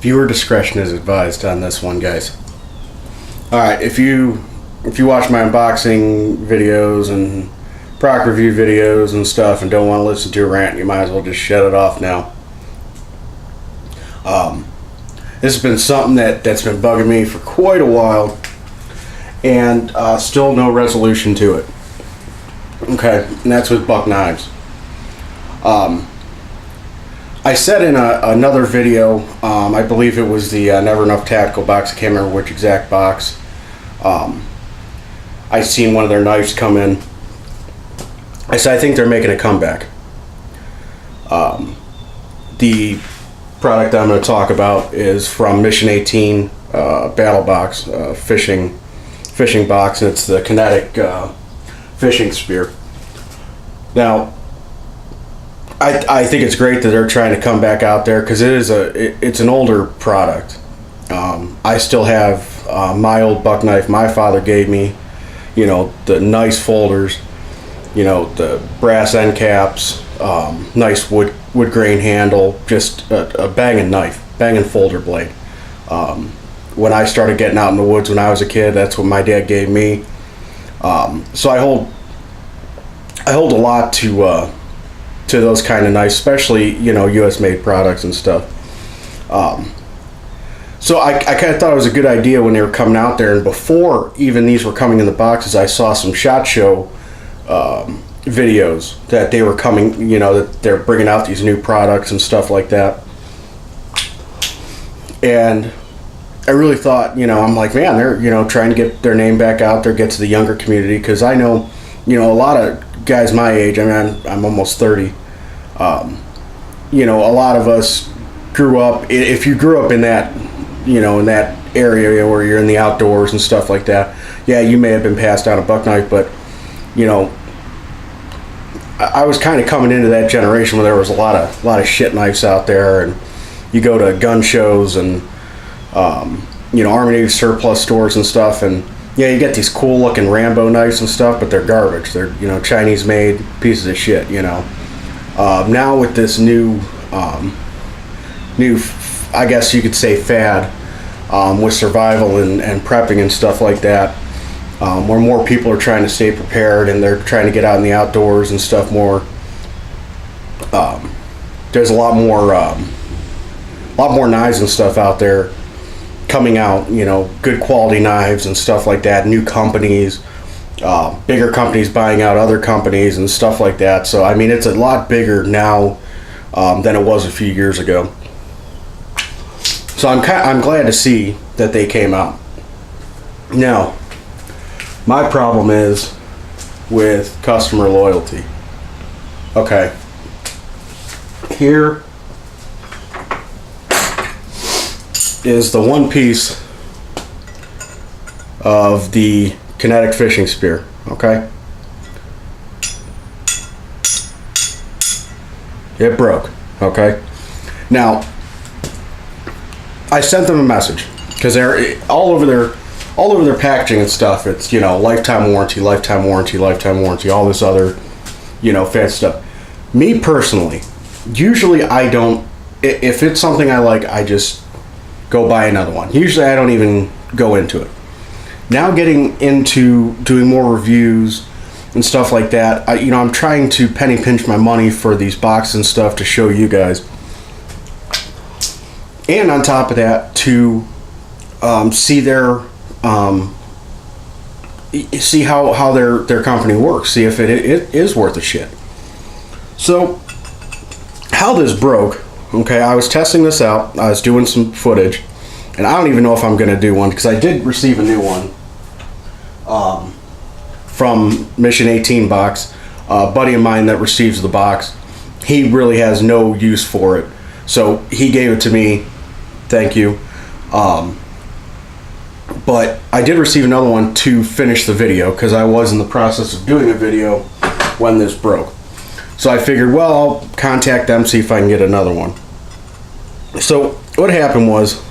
Viewer discretion is advised on this one, guys. All right, if you watch my unboxing videos and product review videos and stuff and don't want to listen to a rant, you might as well just shut it off now. This has been something that's been bugging me for quite a while, and still no resolution to it. Okay, and that's with Buck Knives. I said in another video, I believe it was the Never Enough Tactical box, I can't remember which exact box. I seen one of their knives come in. I said I think they're making a comeback. The product I'm going to talk about is from Mission 18 Battle Box, fishing box, and it's the Kinetic fishing spear. Now, I think it's great that they're trying to come back out there because it's an older product. I still have my old buck knife my father gave me, you know, the nice folders, you know, the brass end caps, nice wood grain handle, just a banging knife, banging folder blade. When I started getting out in the woods when I was a kid, that's what my dad gave me. So I hold a lot to those kind of knives, especially, you know, U.S. made products and stuff. So I kind of thought it was a good idea when they were coming out there, and before even these were coming in the boxes, I saw some SHOT Show videos that they were coming, you know, that they're bringing out these new products and stuff like that. And I really thought, you know, I'm like, man, they're, you know, trying to get their name back out there, get to the younger community, because I know, you know, a lot of guys my age, I mean, I'm almost 30, you know, a lot of us grew up, if you grew up in that, you know, in that area where you're in the outdoors and stuff like that, yeah, you may have been passed down a buck knife, but, you know, I was kind of coming into that generation where there was a lot of shit knives out there, and you go to gun shows and, you know, Army Navy surplus stores and stuff, and yeah, you get these cool looking Rambo knives and stuff, but they're garbage. They're, you know, Chinese made pieces of shit, you know. Now with this new, I guess you could say, fad, with survival and prepping and stuff like that, where more people are trying to stay prepared and they're trying to get out in the outdoors and stuff more. There's a lot more knives and stuff out there coming out, you know, good quality knives and stuff like that, new companies, bigger companies buying out other companies and stuff like that. So I mean, it's a lot bigger now than it was a few years ago. So I'm glad to see that they came out. Now, my problem is with customer loyalty. Okay, here is the one piece of the Kinetic fishing spear. Okay, it broke. Okay, now I sent them a message because they're all over their packaging and stuff. It's, you know, lifetime warranty, all this other, you know, fancy stuff. Me personally, usually I don't. If it's something I like, I just go buy another one. Usually I don't even go into it. Now getting into doing more reviews and stuff like that, I'm trying to penny pinch my money for these boxes and stuff to show you guys. And on top of that, to see their see how their company works, see if it is worth a shit. So how this broke, okay, I was testing this out, I was doing some footage, and I don't even know if I'm going to do one because I did receive a new one from Mission 18 box. A buddy of mine that receives the box, he really has no use for it, so he gave it to me. Thank you. But I did receive another one to finish the video because I was in the process of doing a video when this broke. So I figured, well, I'll contact them, see if I can get another one. So what happened was,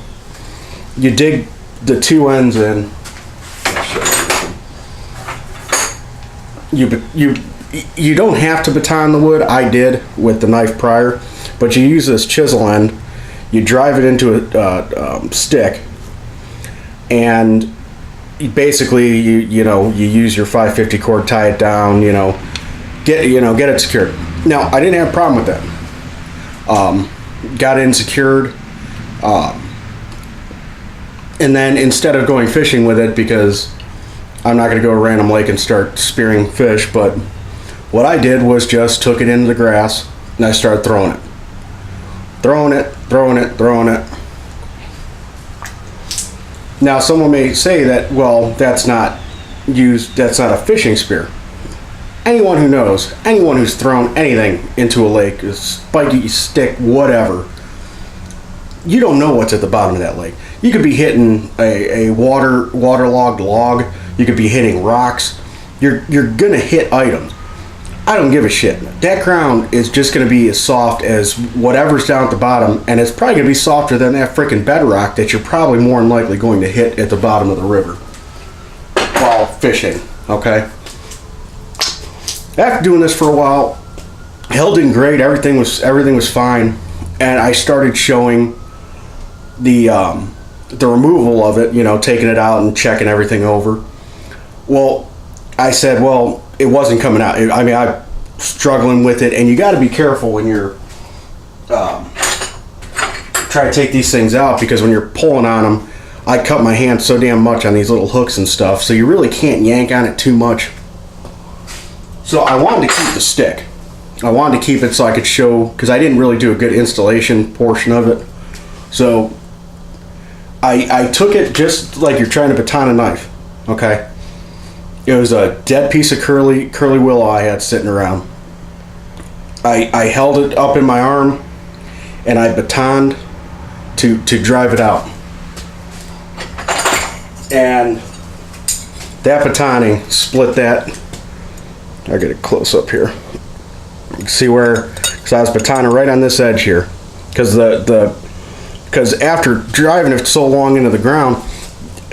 you dig the two ends in. You don't have to baton the wood. I did with the knife prior, but you use this chisel end. You drive it into a stick, and basically you use your 550 cord, tie it down, get it secured. Now, I didn't have a problem with that. Got it secured, and then instead of going fishing with it, because I'm not going to go to a random lake and start spearing fish, but what I did was just took it into the grass and I started throwing it. Now, someone may say that, well, that's not a fishing spear. Anyone who knows, anyone who's thrown anything into a lake, a spiky stick, whatever, you don't know what's at the bottom of that lake. You could be hitting a waterlogged log. You could be hitting rocks. You're gonna hit items. I don't give a shit. That ground is just gonna be as soft as whatever's down at the bottom, and it's probably gonna be softer than that freaking bedrock that you're probably more than likely going to hit at the bottom of the river while fishing. Okay. After doing this for a while, held in great. Everything was fine, and I started showing the removal of it. Taking it out and checking everything over. Well, I said, well, it wasn't coming out. I'm struggling with it, and you got to be careful when you're trying to take these things out, because when you're pulling on them, I cut my hand so damn much on these little hooks and stuff, so you really can't yank on it too much. So I wanted to keep the stick. I wanted to keep it so I could show, because I didn't really do a good installation portion of it. So I took it just like you're trying to baton a knife. Okay. It was a dead piece of curly willow I had sitting around. I held it up in my arm and I batoned to drive it out. And that batoning split that. I'll get it close up here. You can see where, because I was batoning right on this edge here, because because after driving it so long into the ground,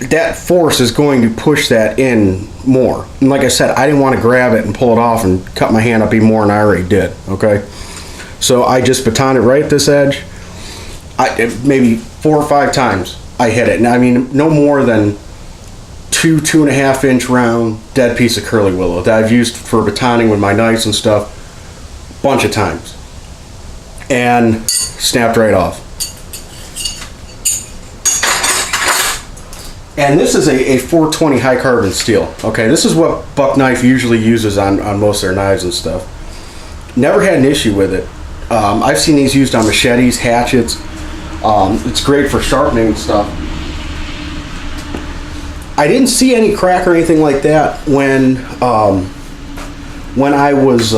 that force is going to push that in more. And like I said, I didn't want to grab it and pull it off and cut my hand up even more than I already did. Okay, so I just batoned it right at this edge. Maybe 4 or 5 times I hit it, and I mean no more than 2.5 inch round dead piece of curly willow that I've used for batoning with my knives and stuff a bunch of times, and snapped right off. And this is a 420 high carbon steel. Okay, this is what Buck Knife usually uses on most of their knives and stuff. Never had an issue with it. I've seen these used on machetes, hatchets. It's great for sharpening and stuff. I didn't see any crack or anything like that when I was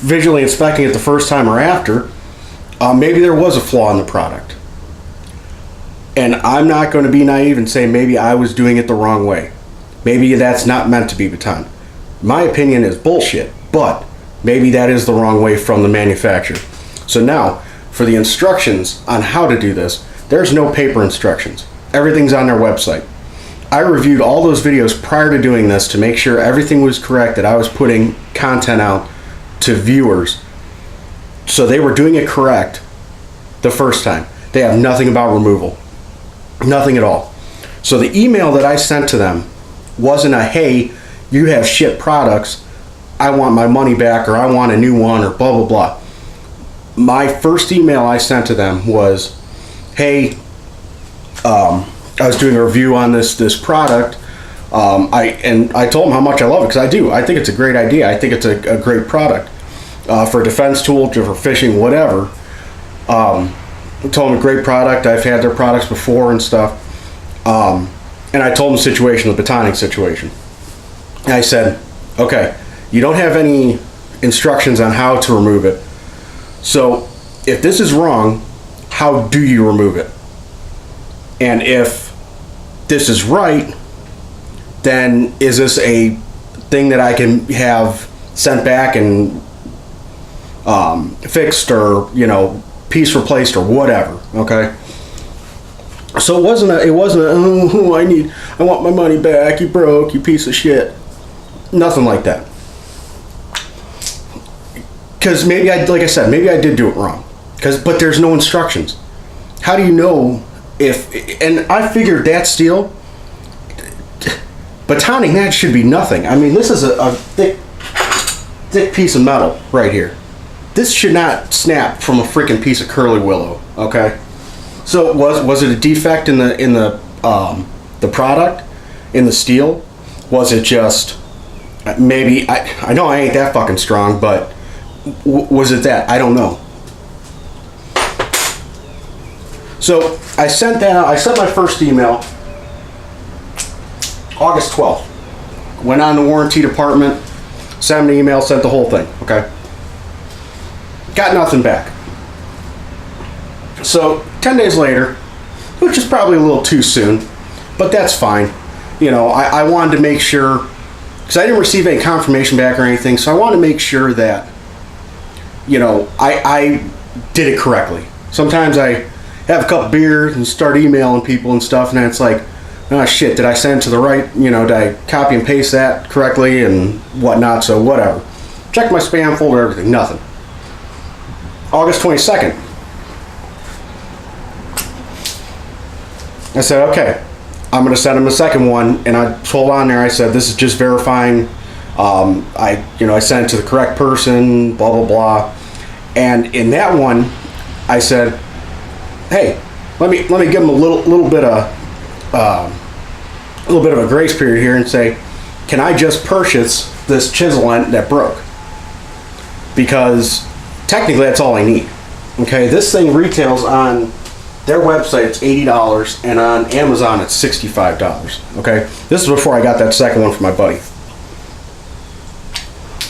visually inspecting it the first time or after. Maybe there was a flaw in the product. And I'm not going to be naive and say maybe I was doing it the wrong way. Maybe that's not meant to be baton. My opinion is bullshit, but maybe that is the wrong way from the manufacturer. So now, for the instructions on how to do this, there's no paper instructions. Everything's on their website. I reviewed all those videos prior to doing this to make sure everything was correct, that I was putting content out to viewers. So they were doing it correct the first time. They have nothing about removal. Nothing at all. So the email that I sent to them wasn't a, hey, you have shit products, I want my money back, or I want a new one, or blah, blah, blah. My first email I sent to them was, hey, I was doing a review on this product. I told them how much I love it, because I do. I think it's a great idea. I think it's a great product for a defense tool, for fishing, whatever. I told them a great product. I've had their products before and stuff. And I told them the situation, the batoning situation. And I said, okay, you don't have any instructions on how to remove it. So if this is wrong, how do you remove it? And if this is right, then is this a thing that I can have sent back and fixed, or piece replaced, or whatever? Okay. So it wasn't a I want my money back, you broke, you piece of shit. Nothing like that. Because maybe maybe I did do it wrong. But there's no instructions. How do you know if, and I figured that steel, batoning that should be nothing. I mean, this is a thick piece of metal right here. This should not snap from a freaking piece of curly willow, okay? So was it a defect in the product, in the steel? Was it just, maybe, I know I ain't that fucking strong, but was it that? I don't know. So I sent that out. I sent my first email August 12th. Went on the warranty department, sent an email, sent the whole thing, okay? Got nothing back. So 10 days later, which is probably a little too soon, but that's fine. You know, I wanted to make sure, because I didn't receive any confirmation back or anything, so I wanted to make sure that, you know, I did it correctly. Sometimes I have a couple beers and start emailing people and stuff, and then it's like, oh shit, did I send it to the right, you know, did I copy and paste that correctly and whatnot, so whatever. Check my spam folder, everything, nothing. August 22nd. I said, okay, I'm going to send him a second one, and I told on there, I said, this is just verifying, I sent it to the correct person, blah, blah, blah. And in that one, I said, hey, let me give him a little bit of a grace period here and say, can I just purchase this chisel end that broke? Because technically that's all I need. Okay, this thing retails on their website, it's $80, and on Amazon it's $65. Okay, this is before I got that second one from my buddy.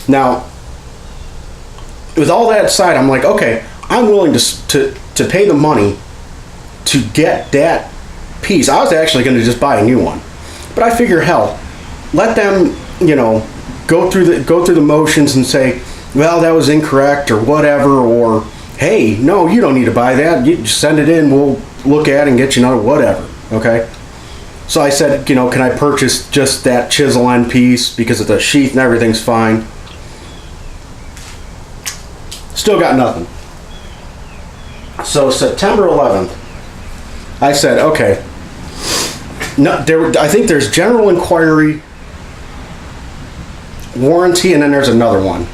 Now, with all that aside, I'm like, okay, I'm willing to pay the money to get that piece. I was actually going to just buy a new one, but I figure, hell, let them, you know, go through the motions and say, well, that was incorrect or whatever, or hey, no, you don't need to buy that. You just send it in, we'll look at it and get you another whatever. Okay. So I said, you know, can I purchase just that chisel end piece because of the sheath and everything's fine? Still got nothing. So September 11th, I said, okay. No, I think there's general inquiry, warranty, and then there's another one.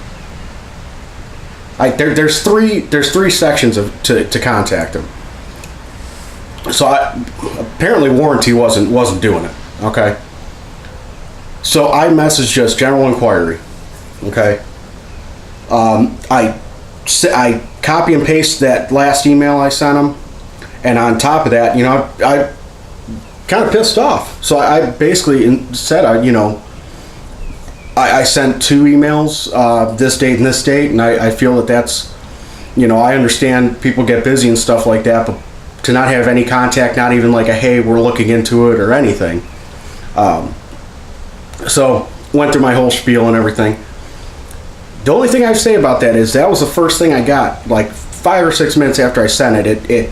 There's three sections to contact them. So apparently warranty wasn't doing it. Okay. So I messaged just general inquiry. Okay. I copy and paste that last email I sent them, and on top of that, you know, I kind of pissed off. So I basically said, I sent 2 emails, this date and this date, and I feel that's, you know, I understand people get busy and stuff like that, but to not have any contact, not even like a, hey, we're looking into it or anything. So went through my whole spiel and everything. The only thing I say about that is that was the first thing I got, like 5 or 6 minutes after I sent it, it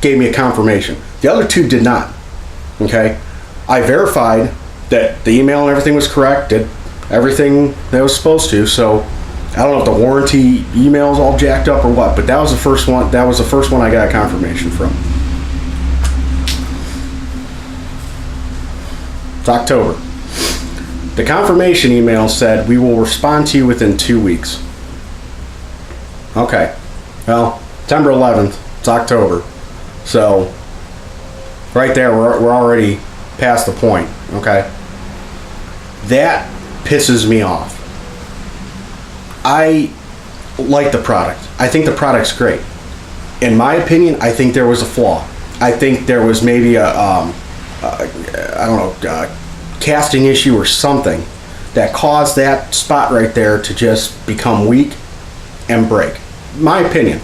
gave me a confirmation. The other 2 did not. Okay. I verified that the email and everything was correct, did everything that was supposed to, so I don't know if the warranty email's all jacked up or what, but that was the first one. That was the first one I got confirmation from. It's October. The confirmation email said, we will respond to you within 2 weeks. Okay. Well, September 11th, it's October. So, right there, we're already past the point. Okay. That pisses me off. I like the product. I think the product's great. In my opinion, I think there was a flaw. I think there was maybe casting issue or something that caused that spot right there to just become weak and break. My opinion.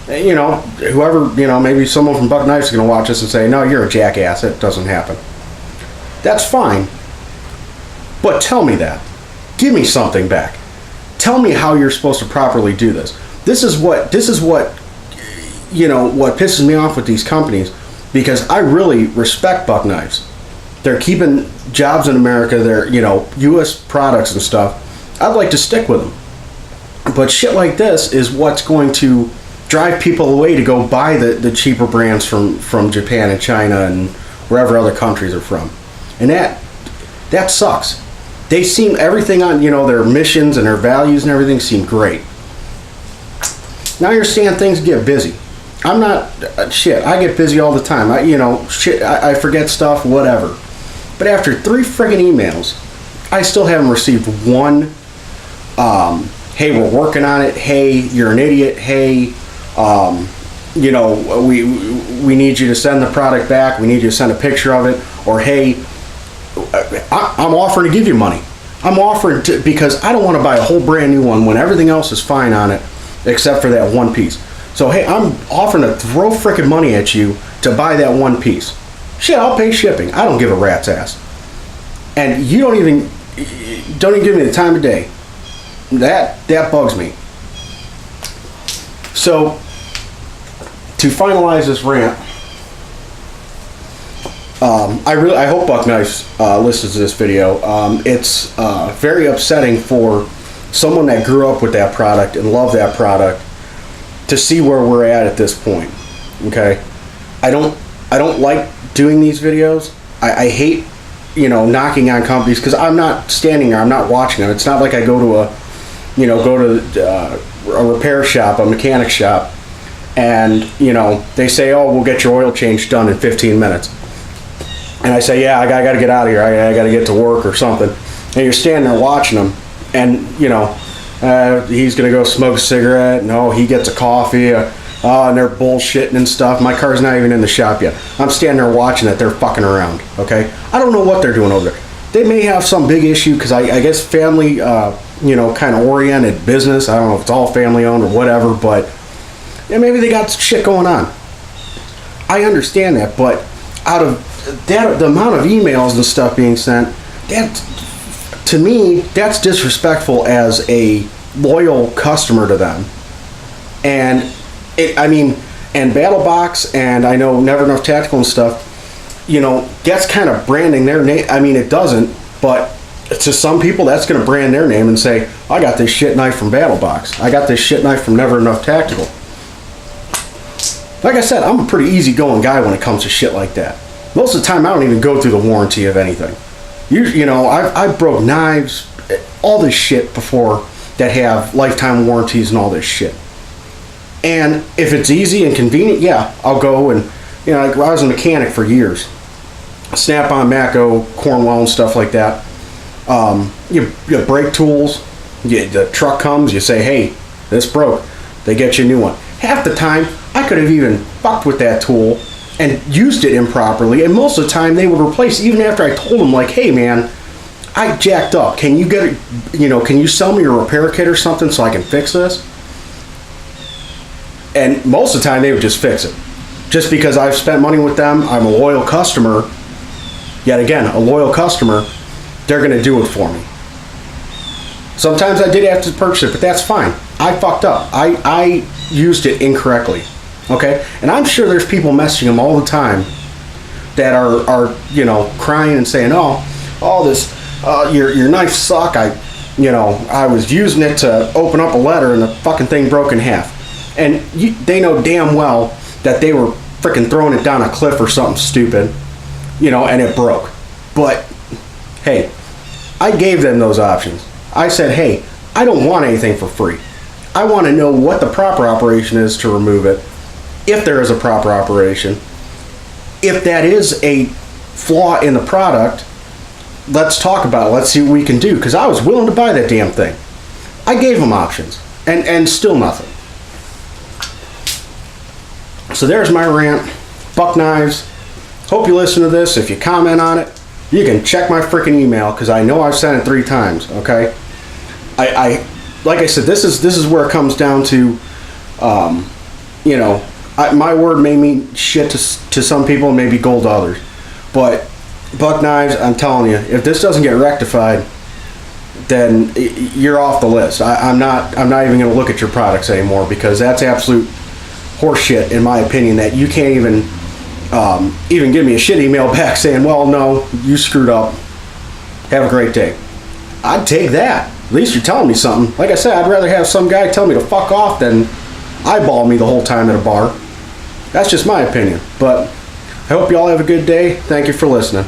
You know, whoever, you know, maybe someone from Buck Knives is going to watch this and say, no, you're a jackass. It doesn't happen. That's fine. But tell me that. Give me something back. Tell me how you're supposed to properly do this. This is what, you know, what pisses me off with these companies, because I really respect Buck Knives. They're keeping jobs in America. They're, you know, U.S. products and stuff. I'd like to stick with them. But shit like this is what's going to drive people away to go buy the cheaper brands from Japan and China and wherever other countries are from. And that sucks. They seem, everything on, their missions and their values and everything seem great. Now you're saying things get busy. I'm not, shit, I get busy all the time. I forget stuff, whatever. But after 3 friggin' emails, I still haven't received one, hey, we're working on it. Hey, you're an idiot. Hey, we need you to send the product back. We need you to send a picture of it. Or, hey, I'm offering to give you money. I'm offering to, because I don't want to buy a whole brand new one when everything else is fine on it, except for that one piece. So, hey, I'm offering to throw frickin' money at you to buy that one piece. Shit, I'll pay shipping. I don't give a rat's ass. And you don't even give me the time of day. That bugs me. So, to finalize this rant, I hope Buck Knives listens to this video. It's very upsetting for someone that grew up with that product and loved that product to see where we're at this point. Okay, I don't like doing these videos. I hate knocking on companies because I'm not standing there. I'm not watching them. It's not like I go to a repair shop, a mechanic shop, and they say, oh, we'll get your oil change done in 15 minutes. And I say, yeah, I got to get out of here. I got to get to work or something. And you're standing there watching them, and he's gonna go smoke a cigarette. No, he gets a coffee. And they're bullshitting and stuff. My car's not even in the shop yet. I'm standing there watching that they're fucking around. Okay, I don't know what they're doing over there. They may have some big issue because I guess family, kind of oriented business. I don't know if it's all family owned or whatever, but maybe they got shit going on. I understand that, but out of that, the amount of emails and stuff being sent, that to me, that's disrespectful as a loyal customer to them. And BattleBox, and I know Never Enough Tactical and stuff, that's kind of branding their name. I mean, it doesn't, but to some people, that's going to brand their name and say, I got this shit knife from BattleBox. I got this shit knife from Never Enough Tactical. Like I said, I'm a pretty easygoing guy when it comes to shit like that. Most of the time, I don't even go through the warranty of anything. I've broke knives, all this shit before that have lifetime warranties and all this shit. And if it's easy and convenient, yeah, I'll go and, I was a mechanic for years. Snap-on, Matco, Cornwell and stuff like that. You brake tools, the truck comes, you say, hey, this broke. They get you a new one. Half the time, I could have even fucked with that tool and used it improperly, and most of the time they would replace it even after I told them, like, hey man, I jacked up. Can you get it, can you sell me a repair kit or something so I can fix this? And most of the time they would just fix it. Just because I've spent money with them, I'm a loyal customer, yet again, a loyal customer, they're going to do it for me. Sometimes I did have to purchase it, but that's fine. I fucked up. I used it incorrectly. Okay? And I'm sure there's people messaging them all the time that are crying and saying, your knife suck. I was using it to open up a letter and the fucking thing broke in half. And they know damn well that they were freaking throwing it down a cliff or something stupid, and it broke. But, hey, I gave them those options. I said, hey, I don't want anything for free. I want to know what the proper operation is to remove it, if there is a proper operation. If that is a flaw in the product, let's talk about it. Let's see what we can do. Because I was willing to buy that damn thing. I gave them options, and still nothing. So there's my rant. Buck Knives. Hope you listen to this. If you comment on it, you can check my freaking email because I know I've sent it 3 times. Okay. I like I said, this is where it comes down to, my word may mean shit to some people and maybe gold to others, but Buck Knives, I'm telling you, if this doesn't get rectified, then you're off the list. I'm not even going to look at your products anymore because that's absolute horseshit in my opinion. That you can't even give me a shit email back saying, well, no, you screwed up. Have a great day. I'd take that. At least you're telling me something. Like I said, I'd rather have some guy tell me to fuck off than eyeball me the whole time at a bar. That's just my opinion. But I hope you all have a good day. Thank you for listening.